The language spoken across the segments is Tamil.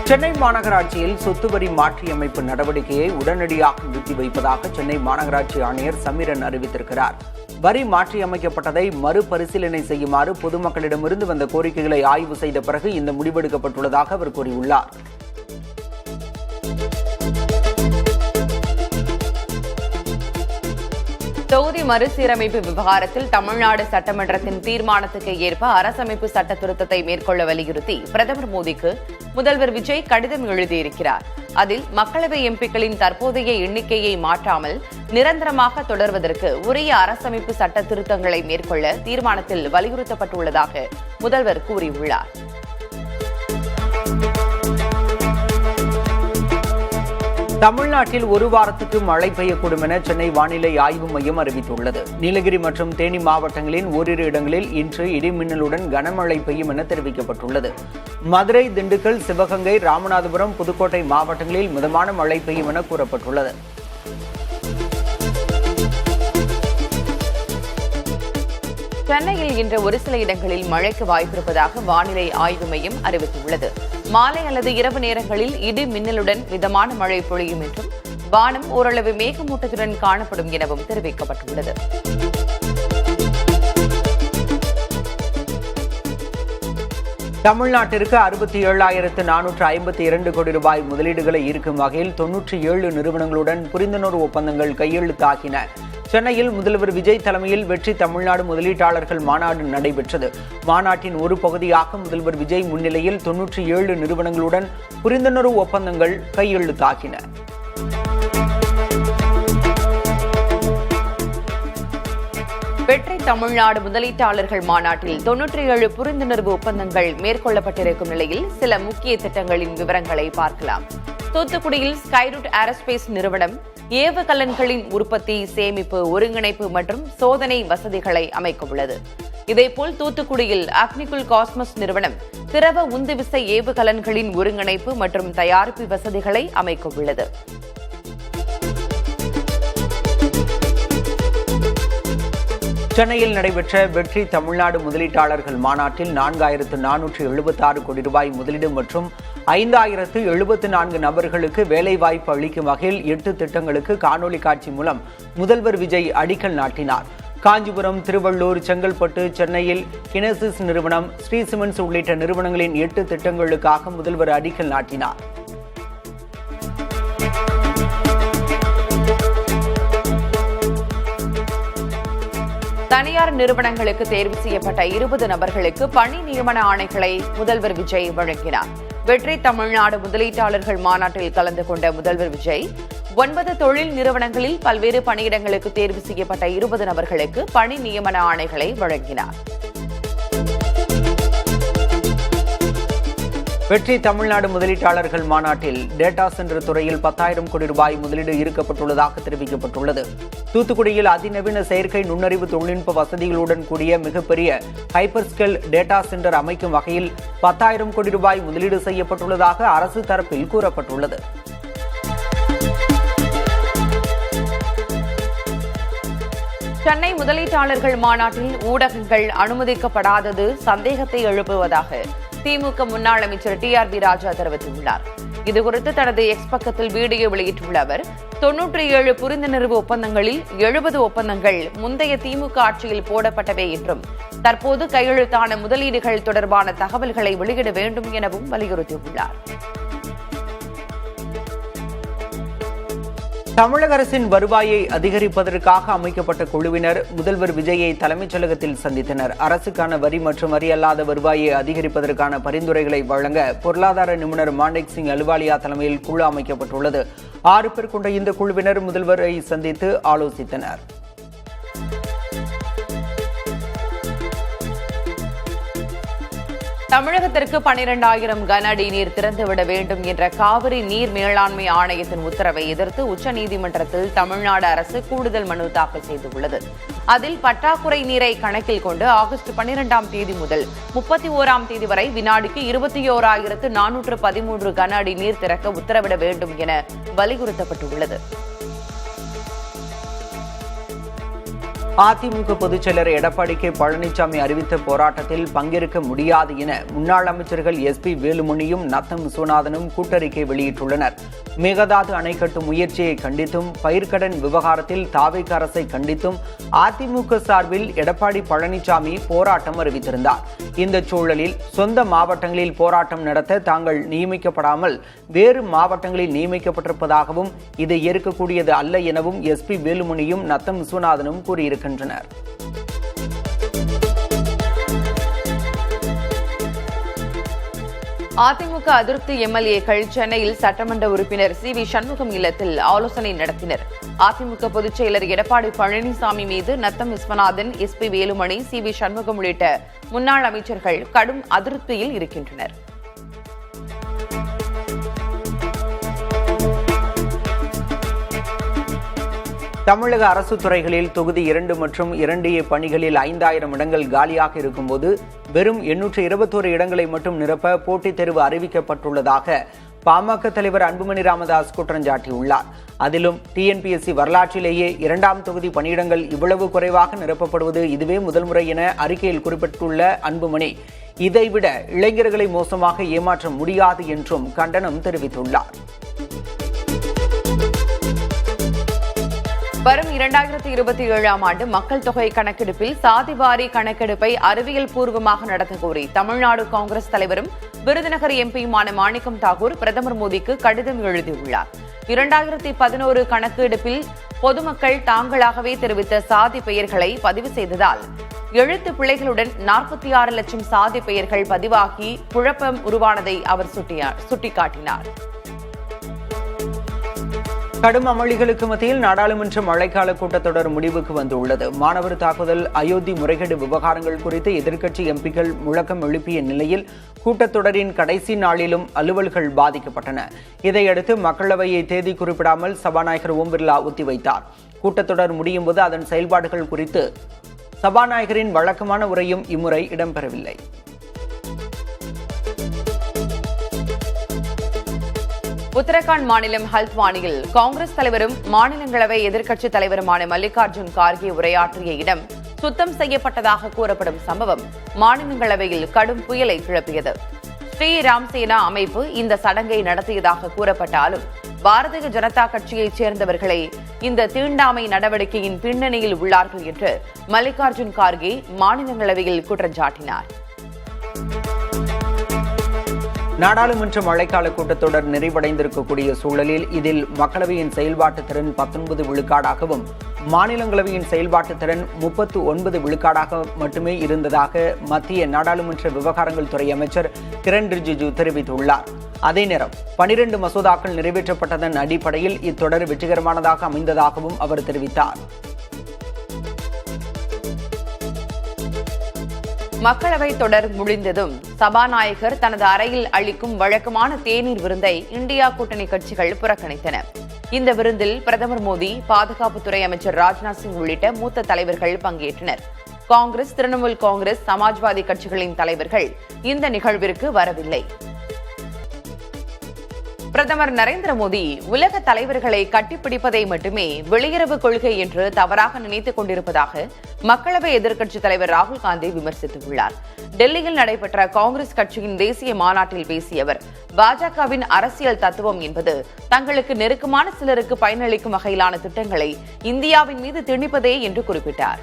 சென்னை மாநகராட்சியில் சொத்து வரி மாற்றியமைப்பு நடவடிக்கையை உடனடியாக நிறுத்தி வைப்பதாக சென்னை மாநகராட்சி ஆணையர் சமீரன் அறிவித்திருக்கிறார். வரி மாற்றியமைக்கப்பட்டதை மறுபரிசீலனை செய்யுமாறு பொதுமக்களிடமிருந்து வந்த கோரிக்கைகளை ஆய்வு செய்த பிறகு இந்த முடிவெடுக்கப்பட்டுள்ளதாக அவர் கூறியுள்ளார். தொகுதி மறுசீரமைப்பு விவகாரத்தில் தமிழ்நாடு சட்டமன்றத்தின் தீர்மானத்துக்கு ஏற்ப அரசமைப்பு சட்ட திருத்தத்தை மேற்கொள்ள வலியுறுத்தி பிரதமர் மோடிக்கு முதல்வர் விஜய் கடிதம் எழுதியிருக்கிறார். அதில் மக்களவை எம்பிக்களின் தற்போதைய எண்ணிக்கையை மாற்றாமல் நிரந்தரமாக தொடர்வதற்கு உரிய அரசமைப்பு சட்ட திருத்தங்களை மேற்கொள்ள தீர்மானத்தில் வலியுறுத்தப்பட்டுள்ளதாக முதல்வர் கூறியுள்ளார். தமிழ்நாட்டில் ஒரு வாரத்துக்கு மழை பெய்யக்கூடும் என சென்னை வானிலை ஆய்வு மையம் அறிவித்துள்ளது. நீலகிரி மற்றும் தேனி மாவட்டங்களின் ஓரிரு இடங்களில் இன்று இடிமின்னலுடன் கனமழை பெய்யும் என தெரிவிக்கப்பட்டுள்ளது. மதுரை, திண்டுக்கல், சிவகங்கை, ராமநாதபுரம், புதுக்கோட்டை மாவட்டங்களில் மிதமான மழை பெய்யும் என கூறப்பட்டுள்ளது. சென்னையில் இன்று ஒரு சில இடங்களில் மழைக்கு வாய்ப்பிருப்பதாக வானிலை ஆய்வு மையம் அறிவித்துள்ளது. மாலை அல்லது இரவு நேரங்களில் இடி மின்னலுடன் மிதமான மழை பொழியும் என்றும் வானம் ஓரளவு மேகமூட்டத்துடன் காணப்படும் எனவும் தெரிவிக்கப்பட்டுள்ளது. தமிழ்நாட்டிற்கு 67,452 கோடி ரூபாய் முதலீடுகளை ஈர்க்கும் வகையில் 97 நிறுவனங்களுடன் புரிந்துணர்வு ஒப்பந்தங்கள் கையெழுத்தாகின. சென்னையில் முதல்வர் விஜய் தலைமையில் வெற்றி தமிழ்நாடு முதலீட்டாளர்கள் மாநாடு நடைபெற்றது. மாநாட்டின் ஒரு பகுதியாக முதல்வர் விஜய் முன்னிலையில் 97 நிறுவனங்களுடன் புரிந்துணர்வு ஒப்பந்தங்கள் கையெழுத்தாகின. வெற்றி தமிழ்நாடு முதலீட்டாளர்கள் மாநாட்டில் 97 புரிந்துணர்வு ஒப்பந்தங்கள் மேற்கொள்ளப்பட்டிருக்கும் நிலையில் சில முக்கிய திட்டங்களின் விவரங்களை பார்க்கலாம். தூத்துக்குடியில் ஸ்கைரூட் ஏரோஸ்பேஸ் நிறுவனம் ஏவுகலன்களின் உற்பத்தி, சேமிப்பு, ஒருங்கிணைப்பு மற்றும் சோதனை வசதிகளை அமைக்க உள்ளது. இதேபோல் தூத்துக்குடியில் அக்னிகுல் காஸ்மஸ் நிறுவனம் திரவ உந்துவிசை ஏவுகலன்களின் ஒருங்கிணைப்பு மற்றும் தயாரிப்பு வசதிகளை அமைக்க உள்ளது. சென்னையில் நடைபெற்ற வெற்றி தமிழ்நாடு முதலீட்டாளர்கள் மாநாட்டில் 4,476 கோடி ரூபாய் முதலீடு மற்றும் 5,074 நபர்களுக்கு வேலைவாய்ப்பு அளிக்கும் வகையில் 8 திட்டங்களுக்கு காணொலி காட்சி மூலம் முதல்வர் விஜய் அடிக்கல் நாட்டினார். காஞ்சிபுரம், திருவள்ளூர், செங்கல்பட்டு, சென்னையில் கினசிஸ் நிறுவனம், ஸ்ரீ சிமெண்ட்ஸ் உள்ளிட்ட நிறுவனங்களின் 8 திட்டங்களுக்காக முதல்வர் அடிக்கல் நாட்டினார். தனியார் நிறுவனங்களுக்கு தேர்வு செய்யப்பட்ட 20 நபர்களுக்கு பணி நியமன ஆணைகளை முதல்வர் விஜய் வழங்கினார். வெற்றி தமிழ்நாடு முதலீட்டாளர்கள் மாநாட்டில் கலந்து கொண்ட முதல்வர் விஜய் 9 தொழில் நிறுவனங்களில் பல்வேறு பணியிடங்களுக்கு தேர்வு செய்யப்பட்ட 20 நபர்களுக்கு பணி நியமன ஆணைகளை வழங்கினார். வெற்றி தமிழ்நாடு முதலீட்டாளர்கள் மாநாட்டில் டேட்டா சென்டர் துறையில் 10,000 கோடி ரூபாய் முதலீடு ஈர்க்கப்பட்டுள்ளதாக தெரிவிக்கப்பட்டுள்ளது. தூத்துக்குடியில் அதிநவீன செயற்கை நுண்ணறிவு தொழில்நுட்ப வசதிகளுடன் கூடிய மிகப்பெரிய ஹைப்பர்ஸ்கேல் டேட்டா சென்டர் அமைக்கும் வகையில் 10,000 கோடி ரூபாய் முதலீடு செய்யப்பட்டுள்ளதாக அரசு தரப்பில் கூறப்பட்டுள்ளது. சென்னை முதலீட்டாளர்கள் மாநாட்டில் ஊடகங்கள் அனுமதிக்கப்படாதது சந்தேகத்தை எழுப்புவதாக திமுக முன்னாள் அமைச்சர் TRB ராஜா தெரிவித்துள்ளார். இதுகுறித்து தனது எக்ஸ் பக்கத்தில் வீடியோ வெளியிட்டுள்ள அவர் 97 புரிந்துணர்வு ஒப்பந்தங்களில் 70 ஒப்பந்தங்கள் முந்தைய திமுக ஆட்சியில் போடப்பட்டவை என்றும் தற்போது கையெழுத்தான முதலீடுகள் தொடர்பான தகவல்களை வெளியிட வேண்டும் எனவும் வலியுறுத்தியுள்ளார். தமிழக அரசின் வருவாயை அதிகரிப்பதற்காக அமைக்கப்பட்ட குழுவினர் முதல்வர் விஜயை தலைமைச் செயலகத்தில் சந்தித்தனர். அரசுக்கான வரி மற்றும் வரி அல்லாத வருவாயை அதிகரிப்பதற்கான பரிந்துரைகளை வழங்க பொருளாதார நிபுணர் மாண்டேக் சிங் அலுவாலியா தலைமையில் குழு அமைக்கப்பட்டுள்ளது. 6 பேர் கொண்ட இந்த குழுவினர் முதல்வரை சந்தித்து ஆலோசித்தனர். தமிழகத்திற்கு 12,000 கன அடி நீர் திறந்துவிட வேண்டும் என்ற காவிரி நீர் மேலாண்மை ஆணையத்தின் உத்தரவை எதிர்த்து உச்சநீதிமன்றத்தில் தமிழ்நாடு அரசு கூடுதல் மனு தாக்கல் செய்துள்ளது. அதில் பற்றாக்குறை நீரை கணக்கில் கொண்டு ஆகஸ்ட் 12ஆம் தேதி முதல் 31ஆம் தேதி வரை வினாடிக்கு 21,413 கன அடி நீர் திறக்க உத்தரவிட வேண்டும் என வலியுறுத்தப்பட்டுள்ளது. அதிமுக பொதுச் செயலர் எடப்பாடி கே பழனிசாமி அறிவித்த போராட்டத்தில் பங்கேற்க முடியாது என முன்னாள் அமைச்சர்கள் SP வேலுமணியும் நத்தம் விஸ்வநாதனும் கூட்டறிக்கை வெளியிட்டுள்ளனர். மேகதாது அணை கட்டும் முயற்சியை கண்டித்தும் பயிர்க்கடன் விவகாரத்தில் தாவேக அரசை கண்டித்தும் அதிமுக சார்பில் எடப்பாடி பழனிசாமி போராட்டம் அறிவித்திருந்தார். இந்த சூழலில் சொந்த மாவட்டங்களில் போராட்டம் நடத்த தாங்கள் நியமிக்கப்படாமல் வேறு மாவட்டங்களில் நியமிக்கப்பட்டிருப்பதாகவும் இதை ஏற்கக்கூடியது அல்ல எனவும் SP வேலுமணியும் நத்தம் விஸ்வநாதனும் கூறியிருக்கின்றனர். அதிமுக அதிருப்தி MLA-க்கள் சென்னையில் சட்டமன்ற உறுப்பினர் CV சண்முகம் இல்லத்தில் ஆலோசனை நடத்தினர். அதிமுக பொதுச் செயலர் எடப்பாடி பழனிசாமி மீது நத்தம் விஸ்வநாதன், SP வேலுமணி, CV சண்முகம் உள்ளிட்ட முன்னாள் அமைச்சர்கள் கடும் அதிருப்தியில் இருக்கின்றனர். தமிழக அரசு துறைகளில் தொகுதி 2 மற்றும் 2A பணிகளில் 5000 இடங்கள் காலியாக இருக்கும்போது வெறும் 821 இடங்களை மட்டும் நிரப்ப போட்டித் தேர்வு அறிவிக்கப்பட்டுள்ளதாக பாமக தலைவர் அன்புமணி ராமதாஸ் குற்றம் சாட்டியுள்ளார். அதிலும் TNPSC வரலாற்றிலேயே 2ஆம் தொகுதி பணியிடங்கள் இவ்வளவு குறைவாக நிரப்பப்படுவது இதுவே முதல் முறை என அறிக்கையில் குறிப்பிட்டுள்ள அன்புமணி, இதைவிட இளைஞர்களை மோசமாக ஏமாற்ற முடியாது என்றும் கண்டனம் தெரிவித்துள்ளார். வரும் 2027ஆம் ஆண்டு மக்கள் தொகை கணக்கெடுப்பில் சாதிவாரி கணக்கெடுப்பை அறிவியல் பூர்வமாக நடத்த கோரி தமிழ்நாடு காங்கிரஸ் தலைவரும் விருதுநகர் MP-யுமான மாணிக்கம் தாகூர் பிரதமர் மோடிக்கு கடிதம் எழுதியுள்ளார். 2011 கணக்கெடுப்பில் பொதுமக்கள் தாங்களாகவே தெரிவித்த சாதி பெயர்களை பதிவு செய்ததால் எழுத்து பிழைகளுடன் 46 லட்சம் சாதி பெயர்கள் பதிவாகி குழப்பம் உருவானதை அவர் சுட்டிக்காட்டினார். கடும் அமளிகளுக்கு மத்தியில் நாடாளுமன்ற மழைக்கால கூட்டத்தொடர் முடிவுக்கு வந்துள்ளது. மாணவர் தாக்குதல், அயோத்தி முறைகேடு விவகாரங்கள் குறித்து எதிர்க்கட்சி MPக்கள் முழக்கம் எழுப்பிய நிலையில் கூட்டத்தொடரின் கடைசி நாளிலும் அலுவல்கள் பாதிக்கப்பட்டன. இதையடுத்து மக்களவையை தேதி குறிப்பிடாமல் சபாநாயகர் ஓம் பிர்லா ஒத்திவைத்தார். கூட்டத்தொடர் முடியும் போது அதன் செயல்பாடுகள் குறித்து சபாநாயகரின் வழக்கமான உரையும் இம்முறை இடம்பெறவில்லை. உத்தரகாண்ட் மாநிலம் ஹல்த்வானியில் காங்கிரஸ் தலைவரும் மாநிலங்களவை எதிர்க்கட்சித் தலைவருமான மல்லிகார்ஜுன் கார்கே உரையாற்றிய இடம் சுத்தம் செய்யப்பட்டதாக கூறப்படும் சம்பவம் மாநிலங்களவையில் கடும் புயலை கிளப்பியது. ஸ்ரீராம் சேனா அமைப்பு இந்த சடங்கை நடத்தியதாக கூறப்பட்டாலும் பாரதிய ஜனதா கட்சியைச் சேர்ந்தவர்களே இந்த தீண்டாமை நடவடிக்கையின் பின்னணியில் உள்ளார்கள் என்று மல்லிகார்ஜுன் கார்கே மாநிலங்களவையில் குற்றம் சாட்டினார். நாடாளுமன்ற மழைக்கால கூட்டத்தொடர் நிறைவடைந்திருக்கக்கூடிய சூழலில் இதில் மக்களவையின் செயல்பாட்டு திறன் 19 விழுக்காடாகவும் மாநிலங்களவையின் செயல்பாட்டு திறன் 39 விழுக்காடாக மட்டுமே இருந்ததாக மத்திய நாடாளுமன்ற விவகாரங்கள் துறை அமைச்சர் கிரண் ரிஜிஜு தெரிவித்துள்ளார். அதே நேரம் 12 மசோதாக்கள் நிறைவேற்றப்பட்டதன் அடிப்படையில் இத்தொடர் வெற்றிகரமானதாக அமைந்ததாகவும் அவர் தெரிவித்தார். மக்களவை தொடர் முடிந்ததும் சபாநாயகர் தனது அறையில் அளிக்கும் வழக்கமான தேநீர் விருந்தை இந்தியா கூட்டணி கட்சிகள் புறக்கணித்தன. இந்த விருந்தில் பிரதமர் மோடி, பாதுகாப்புத்துறை அமைச்சர் ராஜ்நாத் சிங் உள்ளிட்ட மூத்த தலைவர்கள் பங்கேற்றனர். காங்கிரஸ், திரிணாமுல் காங்கிரஸ், சமாஜ்வாதி கட்சிகளின் தலைவர்கள் இந்த நிகழ்விற்கு வரவில்லை. பிரதமர் நரேந்திர மோடி உலக தலைவர்களை கட்டிப்பிடிப்பதை மட்டுமே வெளியுறவு கொள்கை என்று தவறாக நினைத்துக் கொண்டிருப்பதாக மக்களவை எதிர்க்கட்சித் தலைவர் ராகுல் காந்தி விமர்சித்துள்ளார். டெல்லியில் நடைபெற்ற காங்கிரஸ் கட்சியின் தேசிய மாநாட்டில் பேசிய அவர், பாஜகவின் அரசியல் தத்துவம் என்பது தங்களுக்கு நெருக்கமான சிலருக்கு பயனளிக்கும் வகையிலான திட்டங்களை இந்தியாவின் மீது திணிப்பதே என்று குறிப்பிட்டார்.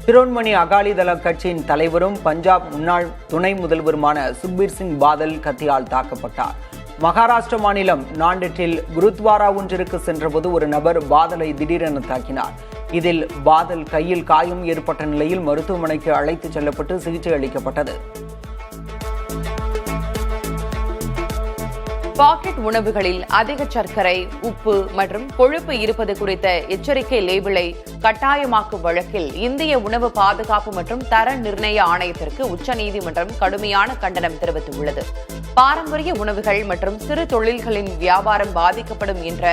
சிரோன்மணி அகாலிதள கட்சியின் தலைவரும் பஞ்சாப் முன்னாள் துணை முதல்வருமான சுக்பீர் சிங் பாதல் கத்தியால் தாக்கப்பட்டார். மகாராஷ்டிர மாநிலம் நாண்டெட்டில் குருத்வாரா ஒன்றிற்கு சென்றபோது ஒரு நபர் பாதலை திடீரென தாக்கினார். இதில் பாதல் கையில் காயம் ஏற்பட்ட நிலையில் மருத்துவமனைக்கு அழைத்துச் செல்லப்பட்டு சிகிச்சை அளிக்கப்பட்டது. பாக்கெட் உணவுகளில் அதிக சர்க்கரை, உப்பு மற்றும் கொழுப்பு இருப்பது குறித்த எச்சரிக்கை லேபிளை கட்டாயமாக்கும் வழக்கில் இந்திய உணவு பாதுகாப்பு மற்றும் தர நிர்ணய ஆணையத்திற்கு உச்சநீதிமன்றம் கடுமையான கண்டனம் தெரிவித்துள்ளது. பாரம்பரிய உணவுகள் மற்றும் சிறு தொழில்களின் வியாபாரம் பாதிக்கப்படும் என்ற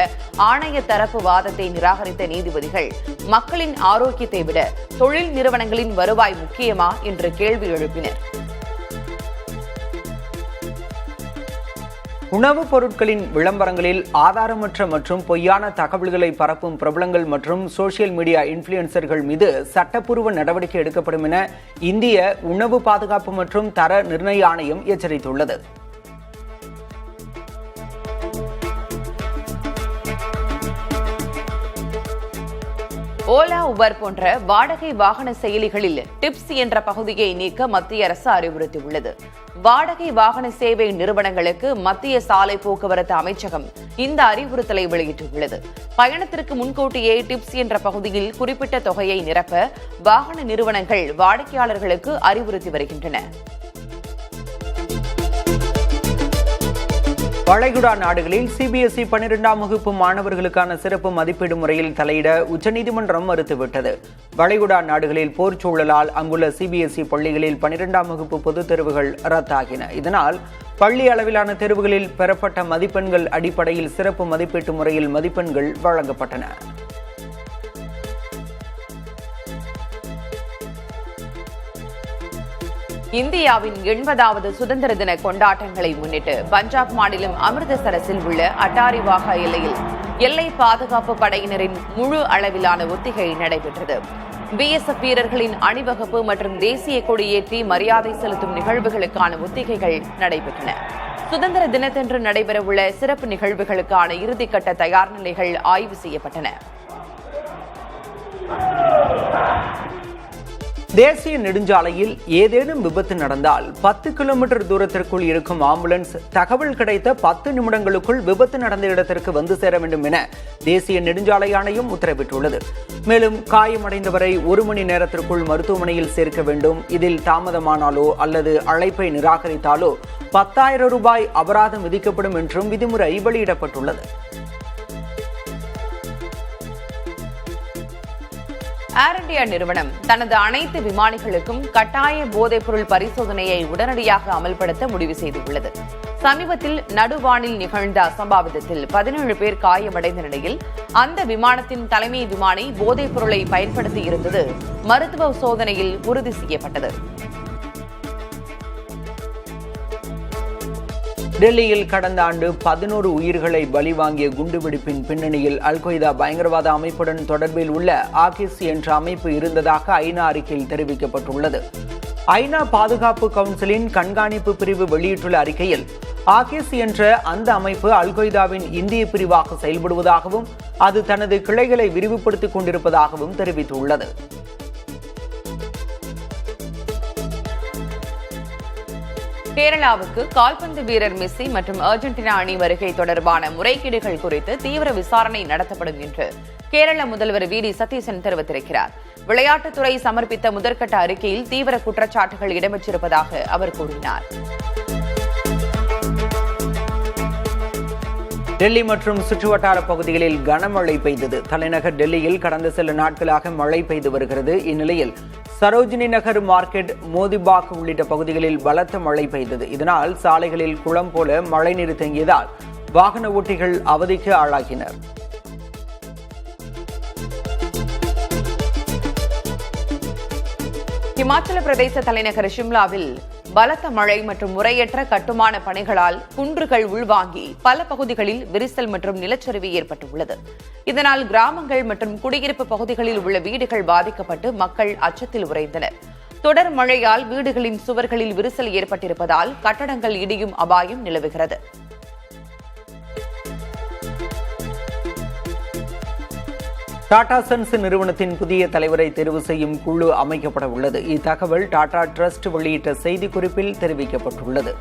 ஆணைய தரப்பு வாதத்தை நிராகரித்த நீதிபதிகள், மக்களின் ஆரோக்கியத்தை விட தொழில் நிறுவனங்களின் வருவாய் முக்கியமா என்று கேள்வி எழுப்பினர். உணவுப் பொருட்களின் விளம்பரங்களில் ஆதாரமற்ற மற்றும் பொய்யான தகவல்களை பரப்பும் பிரபலங்கள் மற்றும் சோசியல் மீடியா இன்ஃபுளுசர்கள் மீது சட்டப்பூர்வ நடவடிக்கை எடுக்கப்படும் என இந்திய உணவு பாதுகாப்பு மற்றும் தர நிர்ணய ஆணையம் எச்சரித்துள்ளது. ஓலா, உபர் போன்ற வாடகை வாகன செயலிகளில் டிப்ஸ் என்ற பகுதியை நீக்க மத்திய அரசு அறிவுறுத்தியுள்ளது. வாடகை வாகன சேவை நிறுவனங்களுக்கு மத்திய சாலை போக்குவரத்து அமைச்சகம் இந்த அறிவுறுத்தலை வெளியிட்டுள்ளது. பயணத்திற்கு முன்கூட்டியே டிப்ஸ் என்ற பகுதியில் குறிப்பிட்ட தொகையை நிரப்ப வாகன நிறுவனங்கள் வாடிக்கையாளர்களுக்கு அறிவுறுத்தி வருகின்றன. வளைகுடா நாடுகளில் சிபிஎஸ்இ 12ஆம் வகுப்பு மாணவர்களுக்கான சிறப்பு மதிப்பீடு முறையில் தலையிட உச்சநீதிமன்றம் மறுத்துவிட்டது. வளைகுடா நாடுகளில் போர் சூழலால் அங்குள்ள சிபிஎஸ்இ பள்ளிகளில் 12ஆம் வகுப்பு பொதுத் தேர்வுகள் ரத்தாகின. இதனால் பள்ளி அளவிலான தேர்வுகளில் பெறப்பட்ட மதிப்பெண்கள் அடிப்படையில் சிறப்பு மதிப்பீட்டு முறையில் மதிப்பெண்கள் வழங்கப்பட்டன. இந்தியாவின் 80வது சுதந்திர தின கொண்டாட்டங்களை முன்னிட்டு பஞ்சாப் மாநிலம் அமிர்தசரஸில் உள்ள அட்டாரி வாகா எல்லையில் எல்லை பாதுகாப்பு படையினரின் முழு அளவிலான ஒத்திகை நடைபெற்றது. பிஎஸ்எஃப் வீரர்களின் அணிவகுப்பு மற்றும் தேசிய கொடியேற்றி மரியாதை செலுத்தும் நிகழ்வுகளுக்கான ஒத்திகைகள் நடைபெற்றன. சுதந்திர தினத்தன்று நடைபெறவுள்ள சிறப்பு நிகழ்வுகளுக்கான இறுதிக்கட்ட தயார் நிலைகள் ஆய்வு செய்யப்பட்டன. தேசிய நெடுஞ்சாலையில் ஏதேனும் விபத்து நடந்தால் 10 கிலோமீட்டர் தூரத்திற்குள் இருக்கும் ஆம்புலன்ஸ் தகவல் கிடைத்த 10 நிமிடங்களுக்குள் விபத்து நடந்த இடத்திற்கு வந்து சேர வேண்டும் என தேசிய நெடுஞ்சாலை ஆணையம் உத்தரவிட்டுள்ளது. மேலும் காயமடைந்தவரை 1 மணி நேரத்திற்குள் மருத்துவமனையில் சேர்க்க வேண்டும். இதில் தாமதமானாலோ அல்லது அழைப்பை நிராகரித்தாலோ 10,000 ரூபாய் அபராதம் விதிக்கப்படும் என்றும் விதிமுறை வெளியிடப்பட்டுள்ளது. ஏர் இந்தியா நிறுவனம் தனது அனைத்து விமானிகளுக்கும் கட்டாய போதைப்பொருள் பரிசோதனையை உடனடியாக அமல்படுத்த முடிவு செய்துள்ளது. சமீபத்தில் நடுவானில் நிகழ்ந்த அசம்பாவிதத்தில் 17 பேர் காயமடைந்த நிலையில் அந்த விமானத்தின் தலைமை விமானி போதைப் பொருளை பயன்படுத்தி இருந்தது மருத்துவ சோதனையில் உறுதி செய்யப்பட்டது. டெல்லியில் கடந்த ஆண்டு 11 உயிர்களை பலி வாங்கிய குண்டுவெடிப்பின் பின்னணியில் அல்-கொய்தா பயங்கரவாத அமைப்புடன் தொடர்பில் உள்ள ஆகிஸ் என்ற அமைப்பு இருந்ததாக ஐநா அறிக்கையில் தெரிவிக்கப்பட்டுள்ளது. ஐநா பாதுகாப்பு கவுன்சிலின் கண்காணிப்பு பிரிவு வெளியிட்டுள்ள அறிக்கையில் ஆகிஸ் என்ற அந்த அமைப்பு அல்-கொய்தாவின் இந்திய பிரிவாக செயல்படுவதாகவும் அது தனது கிளைகளை விரிவுபடுத்திக் கொண்டிருப்பதாகவும் தெரிவித்துள்ளது. கேரளாவுக்கு கால்பந்து வீரர் மெஸ்ஸி மற்றும் அர்ஜென்டினா அணி வருகை தொடர்பான முறைகேடுகள் குறித்து தீவிர விசாரணை நடத்தப்படும் என்று கேரள முதல்வர் வி டி சதீசன் தெரிவித்திருக்கிறார். விளையாட்டுத்துறை சமர்ப்பித்த முதற்கட்ட அறிக்கையில் தீவிர குற்றச்சாட்டுகள் இடம்பெற்றிருப்பதாக அவர் கூறினார். டெல்லி மற்றும் சுற்றுவட்டார பகுதிகளில் கனமழை பெய்தது. தலைநகர் டெல்லியில் கடந்த சில நாட்களாக மழை பெய்து வருகிறது. இந்நிலையில் சரோஜினி நகர், மார்க்கெட், மோதிபாக் உள்ளிட்ட பகுதிகளில் பலத்த மழை பெய்தது. இதனால் சாலைகளில் குளம் போல மழைநீர் தேங்கியதால் வாகன ஓட்டிகள் அவதிக்கு ஆளாகினர். இமாச்சல பிரதேச தலைநகர் ஷிம்லாவில் பலத்த மழை மற்றும் முறையற்ற கட்டுமான பணிகளால் குன்றுகள் உள்வாங்கி பல பகுதிகளில் விரிசல் மற்றும் நிலச்சரிவு ஏற்பட்டுள்ளது. இதனால் கிராமங்கள் மற்றும் குடியிருப்பு பகுதிகளில் உள்ள வீடுகள் பாதிக்கப்பட்டு மக்கள் அச்சத்தில் உறைந்தனர். தொடர் மழையால் வீடுகளின் சுவர்களில் விரிசல் ஏற்பட்டிருப்பதால் கட்டடங்கள் இடியும் அபாயம் நிலவுகிறது. டாடா சன்ஸ் நிறுவனத்தின் புதிய தலைவரை தேர்வு செய்யும் குழு அமைக்கப்பட உள்ளது. இத்தகவல் டாடா ட்ரஸ்ட் வெளியிட்ட செய்திக்குறிப்பில் தெரிவிக்கப்பட்டுள்ளது.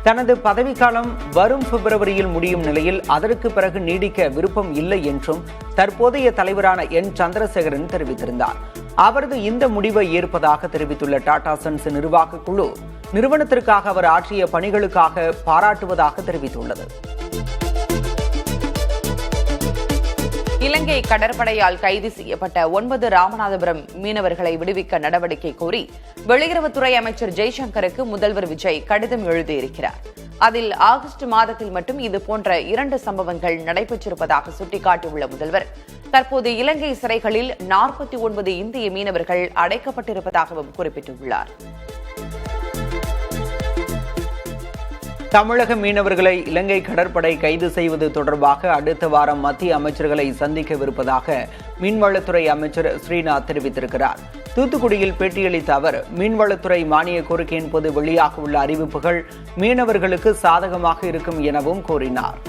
தனது பதவிக்காலம் வரும் பிப்ரவரியில் முடியும் நிலையில் அதற்கு பிறகு நீடிக்க விருப்பம் இல்லை என்றும் தற்போதைய தலைவரான என் சந்திரசேகரன் தெரிவித்திருந்தார். அவரது இந்த முடிவை ஏற்பதாக தெரிவித்துள்ள டாடா சன்ஸ் நிர்வாக குழு நிறுவனத்திற்காக அவர் ஆற்றிய பணிகளுக்காக பாராட்டுவதாக தெரிவித்துள்ளது. இலங்கை கடற்படையால் கைது செய்யப்பட்ட 9 ராமநாதபுரம் மீனவர்களை விடுவிக்க நடவடிக்கை கோரி வெளியுறவுத்துறை அமைச்சர் ஜெய்சங்கருக்கு முதல்வர் விஜய் கடிதம் எழுதியிருக்கிறார். அதில் ஆகஸ்ட் மாதத்தில் மட்டும் இதுபோன்ற 2 சம்பவங்கள் நடைபெற்றிருப்பதாக சுட்டிக்காட்டியுள்ள முதல்வர் தற்போது இலங்கை சிறைகளில் 49 இந்திய மீனவர்கள் அடைக்கப்பட்டிருப்பதாகவும் குறிப்பிட்டுள்ளார். தமிழக மீனவர்களை இலங்கை கடற்படை கைது செய்வது தொடர்பாக அடுத்த வாரம் மத்திய அமைச்சர்களை சந்திக்கவிருப்பதாக மீன்வளத்துறை அமைச்சர் ஸ்ரீநாத் தெரிவித்திருக்கிறார். தூத்துக்குடியில் பேட்டியளித்த அவர், மீன்வளத்துறை மானிய கோரிக்கையின் போது வெளியாக உள்ள அறிவிப்புகள் மீனவர்களுக்கு சாதகமாக இருக்கும் எனவும் கூறினார்.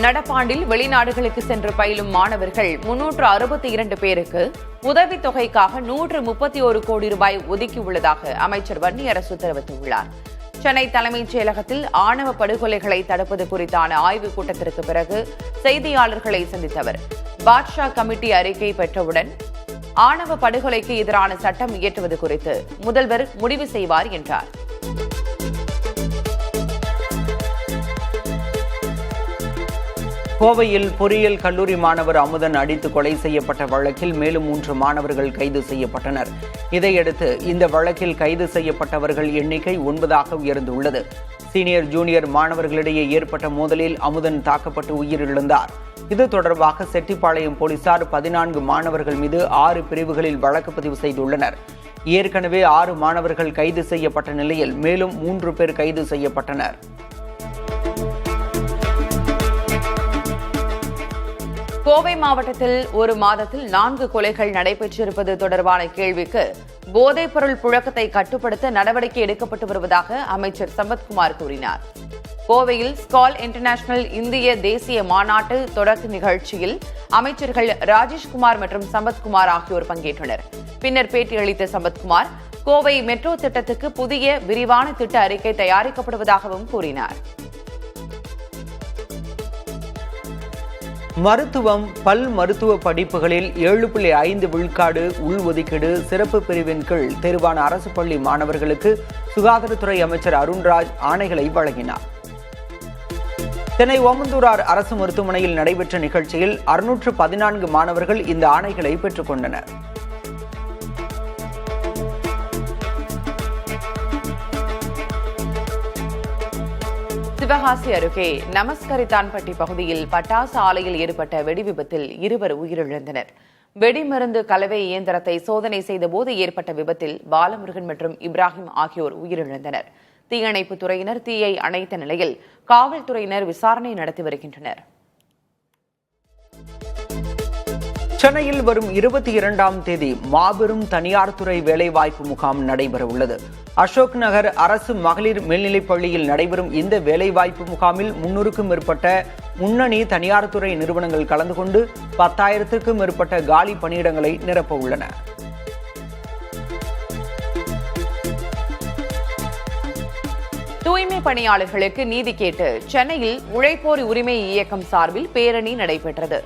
நடப்பாண்டில் வெளிநாடுகளுக்கு சென்று பயிலும் மாணவர்கள் 362 பேருக்கு உதவித்தொகைக்காக 131 கோடி ரூபாய் ஒதுக்கியுள்ளதாக அமைச்சர் வன்னியரசு தெரிவித்துள்ளார். சென்னை தலைமைச் செயலகத்தில் ஆணவ படுகொலைகளை தடுப்பது குறித்தான ஆய்வுக் கூட்டத்திற்கு பிறகு செய்தியாளர்களை சந்தித்த அவர், பாட்ஷா கமிட்டி அறிக்கை பெற்றவுடன் ஆணவ படுகொலைக்கு எதிரான சட்டம் இயற்றுவது குறித்து முதல்வர் முடிவு செய்வார் என்றார். கோவையில் பொறியியல் கல்லூரி மாணவர் அமுதன் அடித்து கொலை செய்யப்பட்ட வழக்கில் மேலும் 3 மாணவர்கள் கைது செய்யப்பட்டனர். இதையடுத்து இந்த வழக்கில் கைது செய்யப்பட்டவர்கள் எண்ணிக்கை 9ஆக உயர்ந்துள்ளது. சீனியர் ஜூனியர் மாணவர்களிடையே ஏற்பட்ட மோதலில் அமுதன் தாக்கப்பட்டு உயிரிழந்தார். இது தொடர்பாக செட்டிப்பாளையம் போலீசார் 14 மாணவர்கள் மீது 6 பிரிவுகளில் வழக்கு பதிவு செய்துள்ளனர். ஏற்கனவே 6 மாணவர்கள் கைது செய்யப்பட்ட நிலையில் மேலும் 3 பேர் கைது செய்யப்பட்டனர். கோவை மாவட்டத்தில் ஒரு மாதத்தில் 4 கொலைகள் நடைபெற்றிருப்பது தொடர்பான கேள்விக்கு போதைப்பொருள் புழக்கத்தை கட்டுப்படுத்த நடவடிக்கை எடுக்கப்பட்டு வருவதாக அமைச்சர் சம்பத்குமார் கூறினார். கோவையில் ஸ்கால் இன்டர்நேஷனல் இந்திய தேசிய மாநாட்டு தொடக்க நிகழ்ச்சியில் அமைச்சர்கள் ராஜேஷ்குமார் மற்றும் சம்பத்குமார் ஆகியோர் பங்கேற்றனர். பின்னர் பேட்டியளித்த சம்பத்குமார், கோவை மெட்ரோ திட்டத்துக்கு புதிய விரிவான திட்ட அறிக்கை தயாரிக்கப்படுவதாகவும் கூறினார். மருத்துவம், பல் மருத்துவ படிப்புகளில் 7.5 விழுக்காடு உள்ஒதுக்கீடு சிறப்பு பிரிவின் கீழ் தேர்வான அரசு பள்ளி மாணவர்களுக்கு சுகாதாரத்துறை அமைச்சர் அருண்ராஜ் ஆணைகளை வழங்கினார். சென்னை ஓமந்தூரார் அரசு மருத்துவமனையில் நடைபெற்ற நிகழ்ச்சியில் 614 மாணவர்கள் இந்த ஆணைகளை பெற்றுக் கொண்டனர். சிவகாசி அருகே நமஸ்கரித்தான்பட்டி பகுதியில் பட்டாசு ஆலையில் ஏற்பட்ட வெடிவிபத்தில் 2 உயிரிழந்தனர். வெடிமருந்து கலவை இயந்திரத்தை சோதனை செய்தபோது ஏற்பட்ட விபத்தில் பாலமுருகன் மற்றும் இப்ராஹிம் ஆகியோர் உயிரிழந்தனர். தீயணைப்புத் துறையினர் தீயை அணைத்த நிலையில் காவல்துறையினர் விசாரணை நடத்தி வருகின்றனர். சென்னையில் வரும் 22ஆம் தேதி மாபெரும் தனியார் துறை வேலைவாய்ப்பு முகாம் நடைபெறவுள்ளது. அசோக் நகர் அரசு மகளிர் மேல்நிலைப் பள்ளியில் நடைபெறும் இந்த வேலைவாய்ப்பு முகாமில் 300க்கும் மேற்பட்ட முன்னணி தனியார் துறை நிறுவனங்கள் கலந்து கொண்டு 10,000க்கும் மேற்பட்ட காலி பணியிடங்களை நிரப்ப உள்ளன. தூய்மை பணியாளர்களுக்கு நீதி கேட்டு சென்னையில் உழைப்போர் உரிமை இயக்கம் சார்பில் பேரணி நடைபெற்றது.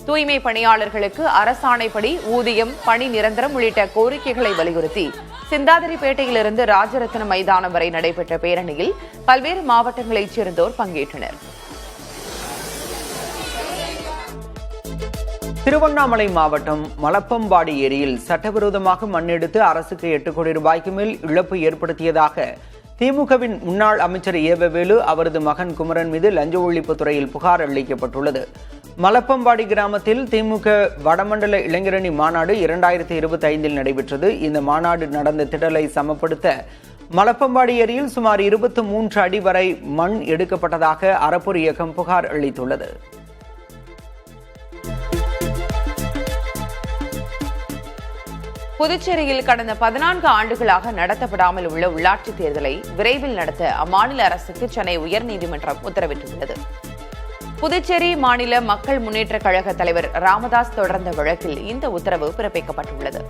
தூய்மை பணியாளர்களுக்கு அரசாணைப்படி ஊதியம், பணி நிரந்தரம் உள்ளிட்ட கோரிக்கைகளை வலியுறுத்தி சிந்தாதிரிப்பேட்டையிலிருந்து ராஜரத்ன மைதானம் வரை நடைபெற்ற பேரணியில் பல்வேறு மாவட்டங்களைச் சேர்ந்தோர் பங்கேற்றனர். திருவண்ணாமலை மாவட்டம் மலப்பம்பாடி ஏரியில் சட்டவிரோதமாக மண்ணெடுத்து அரசுக்கு 8 கோடி ரூபாய்க்கு மேல் இழப்பு ஏற்படுத்தியதாக திமுகவின் முன்னாள் அமைச்சர் ஏவவேலு அவரது மகன் குமரன் மீது லஞ்ச ஒழிப்புத் துறையில் புகார் அளிக்கப்பட்டுள்ளது. மலப்பம்பாடி கிராமத்தில் திமுக வடமண்டல இளைஞரணி மாநாடு 2025 நடைபெற்றது. இந்த மாநாடு நடந்த திடலை சமப்படுத்த மலப்பம்பாடி ஏரியில் சுமார் 23 அடி வரை மண் எடுக்கப்பட்டதாக அறப்போர் இயக்கம் புகார் அளித்துள்ளது. புதுச்சேரியில் கடந்த 14 ஆண்டுகளாக நடத்தப்படாமல் உள்ள உள்ளாட்சித் தேர்தலை விரைவில் நடத்த அம்மாநில அரசுக்கு சென்னை உயர்நீதிமன்றம் உத்தரவிட்டுள்ளது. புதுச்சேரி மாநில மக்கள் முன்னேற்றக் கழக தலைவர் ராமதாஸ் தொடர்ந்த வழக்கில் இந்த உத்தரவு பிறப்பிக்கப்பட்டுள்ளது.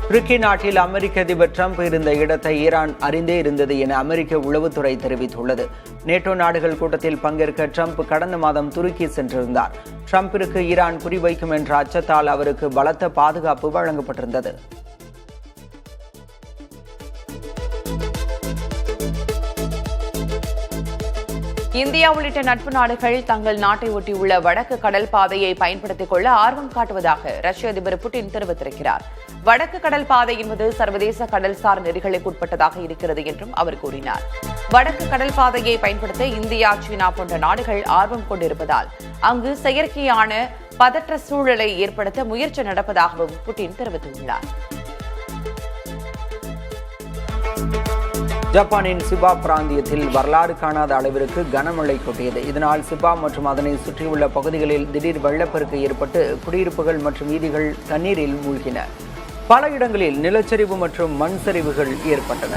துருக்கி நாட்டில் அமெரிக்க அதிபர் டிரம்ப் இருந்த இடத்தை ஈரான் அறிந்தே இருந்தது என அமெரிக்க உளவுத்துறை தெரிவித்துள்ளது. நேட்டோ நாடுகள் கூட்டத்தில் பங்கேற்க டிரம்ப் கடந்த மாதம் துருக்கி சென்றிருந்தார். டிரம்பிற்கு ஈரான் குறிவைக்கும் என்ற அச்சத்தால் அவருக்கு பலத்த பாதுகாப்பு வழங்கப்பட்டிருந்தது. இந்தியா உள்ளிட்ட நட்பு நாடுகள் தங்கள் நாட்டை ஒட்டியுள்ள வடக்கு கடல் பாதையை பயன்படுத்திக் கொள்ள ஆர்வம் காட்டுவதாக ரஷ்ய அதிபர் புட்டின் தெரிவித்திருக்கிறார். வடக்கு கடல் பாதை என்பது சர்வதேச கடல்சார் நெறிகளுக்கு உட்பட்டதாக இருக்கிறது என்றும் அவர் கூறினார். வடக்கு கடல் பாதையை பயன்படுத்த இந்தியா, சீனா போன்ற நாடுகள் ஆர்வம் கொண்டிருப்பதால் அங்கு செயற்கையான பதற்ற சூழலை ஏற்படுத்த முயற்சி நடப்பதாகவும் புட்டின் தெரிவித்துள்ளார். ஜப்பானின் சிபா பிராந்தியத்தில் வரலாறு காணாத அளவிற்கு கனமழை கொட்டியது. இதனால் சிபா மற்றும் அதனை சுற்றியுள்ள பகுதிகளில் திடீர் வெள்ளப்பெருக்கு ஏற்பட்டு குடியிருப்புகள் மற்றும் வீதிகள் தண்ணீரில் மூழ்கின. பல இடங்களில் நிலச்சரிவு மற்றும் மண் சரிவுகள் ஏற்பட்டன.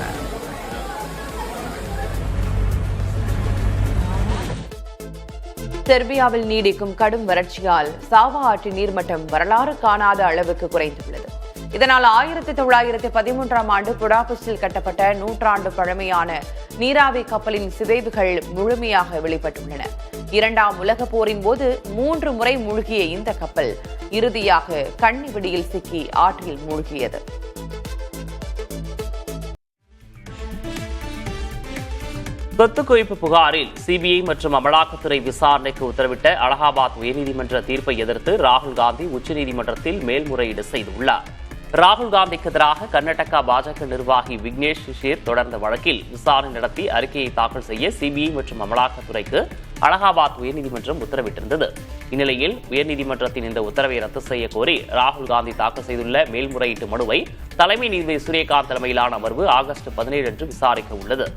செர்பியாவில் நீடிக்கும் கடும் வறட்சியால் சாவா ஆற்றின் நீர்மட்டம் வரலாறு காணாத அளவுக்கு குறைந்துள்ளது. இதனால் 1913ஆம் ஆண்டு புடாபெஸ்டில் கட்டப்பட்ட நூற்றாண்டு பழமையான நீராவி கப்பலின் சிதைவுகள் முழுமையாக வெளிப்பட்டுள்ளன. 2ஆம் உலகப் போரின் போது 3 முறை மூழ்கிய இந்த கப்பல் இறுதியாக கன்னிவெடியில் சிக்கி ஆற்றில் மூழ்கியது. சொத்து குவிப்பு புகாரில் சிபிஐ மற்றும் அமலாக்கத்துறை விசாரணைக்கு உத்தரவிட்ட அலகாபாத் உயர்நீதிமன்ற தீர்ப்பை எதிர்த்து ராகுல் காந்தி உச்சநீதிமன்றத்தில் மேல்முறையீடு செய்துள்ளார். ராகுல் காந்திக்கு எதிராக கர்நாடகா பாஜக நிர்வாகி விக்னேஷ் சிஷேர் தொடர்ந்த வழக்கில் விசாரணை நடத்தி அறிக்கையை தாக்கல் செய்ய சிபிஐ மற்றும் அமலாக்கத்துறைக்கு அலகாபாத் உயர்நீதிமன்றம் உத்தரவிட்டிருந்தது. இந்நிலையில் உயர்நீதிமன்றத்தின் இந்த உத்தரவை ரத்து செய்ய கோரி ராகுல் காந்தி தாக்கல் செய்துள்ள மேல்முறையீட்டு மனுவை தலைமை நீதிபதி சூரியகாந்த் தலைமையிலான அமர்வு ஆகஸ்ட் 17 அன்று விசாரிக்க உள்ளது.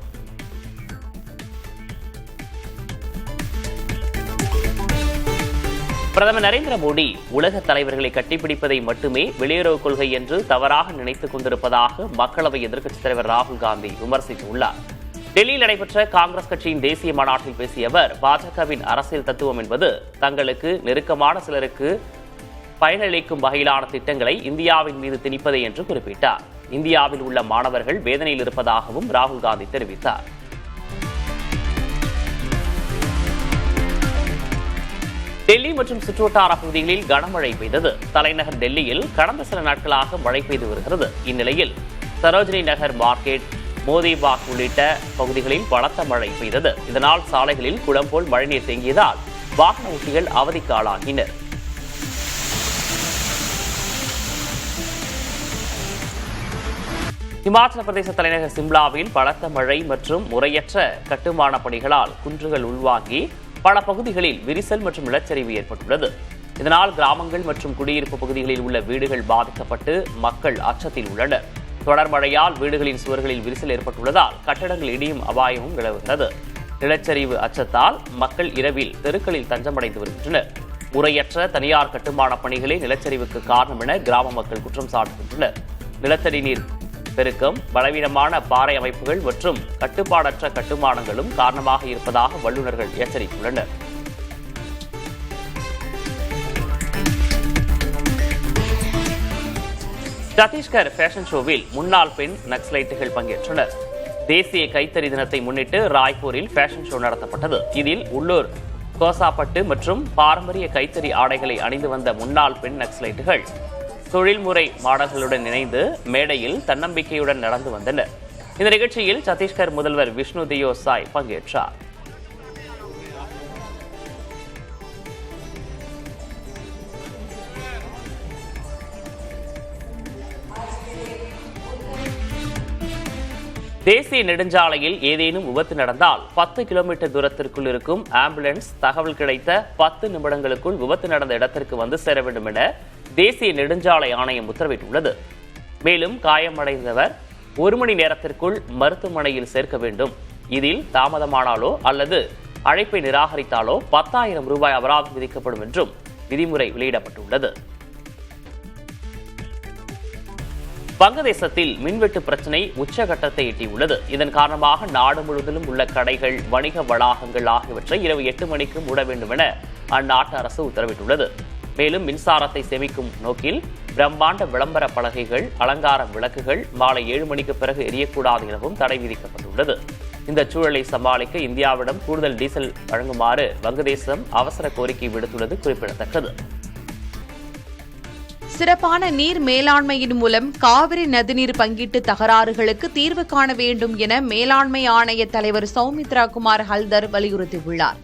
பிரதமர் நரேந்திர மோடி உலக தலைவர்களை கட்டிப்பிடிப்பதை மட்டுமே வெளியுறவுக் கொள்கை என்று தவறாக நினைத்துக் கொண்டிருப்பதாக மக்களவை எதிர்க்கட்சித் தலைவர் ராகுல் காந்தி விமர்சித்துள்ளார். டெல்லியில் நடைபெற்ற காங்கிரஸ் கட்சியின் தேசிய மாநாட்டில் பேசிய அவர், பாஜகவின் அரசியல் தத்துவம் என்பது தங்களுக்கு நெருக்கமான சிலருக்கு பயனளிக்கும் வகையிலான திட்டங்களை இந்தியாவின் மீது திணிப்பதே என்று குறிப்பிட்டார். இந்தியாவில் உள்ள மாணவர்கள் வேதனையில் இருப்பதாகவும் ராகுல் காந்தி தெரிவித்தார். டெல்லி மற்றும் சுற்றுவட்டார பகுதிகளில் கனமழை பெய்தது. தலைநகர் டெல்லியில் கடந்த சில நாட்களாக மழை பெய்து வருகிறது. இந்நிலையில் சரோஜினி நகர், மார்க்கெட், மோதிபாக் உள்ளிட்ட பகுதிகளில் பலத்த மழை பெய்தது. இதனால் சாலைகளில் குளம் போல் மழைநீர் தேங்கியதால் வாகன ஓட்டிகள் அவதிக்கு ஆளாகினர். இமாச்சல பிரதேச தலைநகர் சிம்லாவில் பலத்த மழை மற்றும் முறையற்ற கட்டுமான பணிகளால் குன்றுகள் உள்வாங்கி பல பகுதிகளில் விரிசல் மற்றும் நிலச்சரிவு ஏற்பட்டுள்ளது. இதனால் கிராமங்கள் மற்றும் குடியிருப்பு பகுதிகளில் உள்ள வீடுகள் பாதிக்கப்பட்டு மக்கள் அச்சத்தில் உள்ளனர். தொடர் மழையால் வீடுகளின் சுவர்களில் விரிசல் ஏற்பட்டுள்ளதால் கட்டடங்கள் இடியும் அபாயமும் நிலவுகிறது. நிலச்சரிவு அச்சத்தால் மக்கள் இரவில் தெருக்களில் தஞ்சமடைந்து வருகின்றனர். முறையற்ற தனியார் கட்டுமான பணிகளே நிலச்சரிவுக்கு காரணம் என கிராம மக்கள் குற்றம் சாட்டுகின்றனர். நிலத்தடி நீர் பெருக்கம், பலவீனமான பாறை அமைப்புகள் மற்றும் கட்டுப்பாடற்ற கட்டுமானங்களும் காரணமாக இருப்பதாக வல்லுநர்கள் எச்சரித்துள்ளனர். சத்தீஸ்கர் ஃபேஷன் ஷோவில் முன்னாள் பெண் நக்சலைட்டுகள் பங்கேற்றனர். தேசிய கைத்தறி தினத்தை முன்னிட்டு ராய்ப்பூரில் ஃபேஷன் ஷோ நடத்தப்பட்டது. இதில் உள்ளூர் கோசாப்பட்டு மற்றும் பாரம்பரிய கைத்தறி ஆடைகளை அணிந்து வந்த முன்னாள் பெண் நக்சலைட்டுகள் தொழில்முறை மாடல்களுடன் இணைந்து மேடையில் தன்னம்பிக்கையுடன் நடந்து வந்தனர். இந்த நிகழ்ச்சியில் சத்தீஸ்கர் முதல்வர் விஷ்ணு தியோ சாய் பங்கேற்றார். தேசிய நெடுஞ்சாலையில் ஏதேனும் விபத்து நடந்தால் 10 கிலோமீட்டர் தூரத்திற்குள் இருக்கும் ஆம்புலன்ஸ் தகவல் கிடைத்த 10 நிமிடங்களுக்குள் விபத்து நடந்த இடத்திற்கு வந்து சேர வேண்டும் என தேசிய நெடுஞ்சாலை ஆணையம் உத்தரவிட்டுள்ளது. மேலும் காயமடைந்தவர் 1 மணி நேரத்திற்குள் மருத்துவமனையில் சேர்க்க வேண்டும். இதில் தாமதமானாலோ அல்லது அழைப்பை நிராகரித்தாலோ 10,000 ரூபாய் அபராதம் விதிக்கப்படும் என்றும் விதிமுறை வெளியிடப்பட்டுள்ளது. வங்கதேசத்தில் மின்வெட்டு பிரச்சினை உச்சகட்டத்தை எட்டியுள்ளது. இதன் காரணமாக நாடு முழுவதிலும் உள்ள கடைகள், வணிக வளாகங்கள் ஆகியவற்றை இரவு 8 மணிக்கு மூட வேண்டும் என அந்நாட்டு அரசு உத்தரவிட்டுள்ளது. மேலும் மின்சாரத்தை சேமிக்கும் நோக்கில் பிரம்மாண்ட விளம்பர பலகைகள், அலங்கார விளக்குகள் மாலை 7 மணிக்கு பிறகு எரியக்கூடாது எனவும் தடை விதிக்கப்பட்டுள்ளது. இந்த சூழலை சமாளிக்க இந்தியாவிடம் கூடுதல் டீசல் வழங்குமாறு வங்கதேசம் அவசர கோரிக்கை விடுத்துள்ளது குறிப்பிடத்தக்கது. சிறப்பான நீர் மேலாண்மையின் மூலம் காவிரி நதிநீர் பங்கீட்டு தகராறுகளுக்கு தீர்வு காண வேண்டும் என மேலாண்மை ஆணைய தலைவர் சௌமித்ரா குமார் ஹல்தர் வலியுறுத்தியுள்ளார்.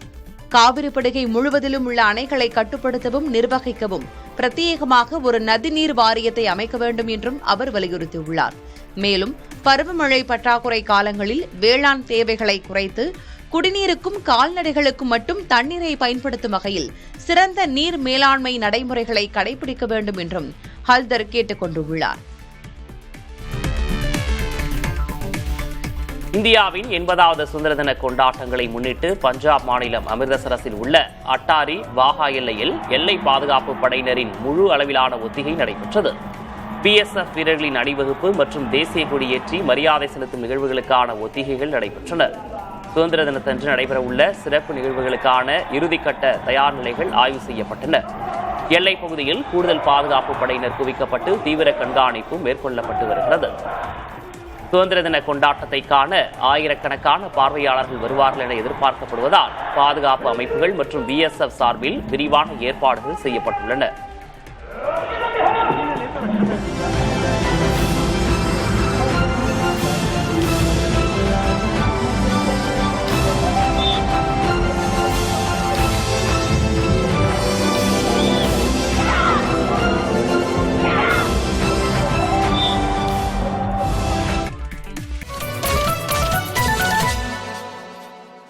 காவிரி படுகை முழுவதிலும் உள்ள அணைகளை கட்டுப்படுத்தவும் நிர்வகிக்கவும் பிரத்யேகமாக ஒரு நதிநீர் வாரியத்தை அமைக்க வேண்டும் என்றும் அவர் வலியுறுத்தியுள்ளார். மேலும் பருவமழை பற்றாக்குறை காலங்களில் வேளாண் தேவைகளை குறைத்து குடிநீருக்கும் கால்நடைகளுக்கும் மட்டும் தண்ணீரை பயன்படுத்தும் வகையில் சிறந்த நீர் மேலாண்மை நடைமுறைகளை கடைபிடிக்க வேண்டும் என்றும் ஹல்தர் கேட்டுக் கொண்டுள்ளார். இந்தியாவின் 80வது சுதந்திர தின கொண்டாட்டங்களை முன்னிட்டு பஞ்சாப் மாநிலம் அமிர்தசரஸில் உள்ள அட்டாரி வாகா எல்லையில் எல்லை பாதுகாப்பு படையினரின் முழு அளவிலான ஒத்திகை நடைபெற்றது. BSF வீரர்களின் அணிவகுப்பு மற்றும் தேசிய கொடியேற்றி மரியாதை செலுத்தும் நிகழ்வுகளுக்கான ஒத்திகைகள் நடைபெற்றன. சுதந்திர தினத்தன்று நடைபெறவுள்ள சிறப்பு நிகழ்வுகளுக்கான இறுதிக்கட்ட தயார் நிலைகள் ஆய்வு செய்யப்பட்டன. எல்லைப் பகுதியில் கூடுதல் பாதுகாப்பு படையினர் குவிக்கப்பட்டு தீவிர கண்காணிப்பு மேற்கொள்ளப்பட்டு வருகிறது. சுதந்திர தின கொண்டாட்டத்தை காண ஆயிரக்கணக்கான பார்வையாளர்கள் வருவார்கள் என எதிர்பார்க்கப்படுவதால் பாதுகாப்பு அமைப்புகள் மற்றும் BSF சார்பில் விரிவான ஏற்பாடுகள் செய்யப்பட்டுள்ளன.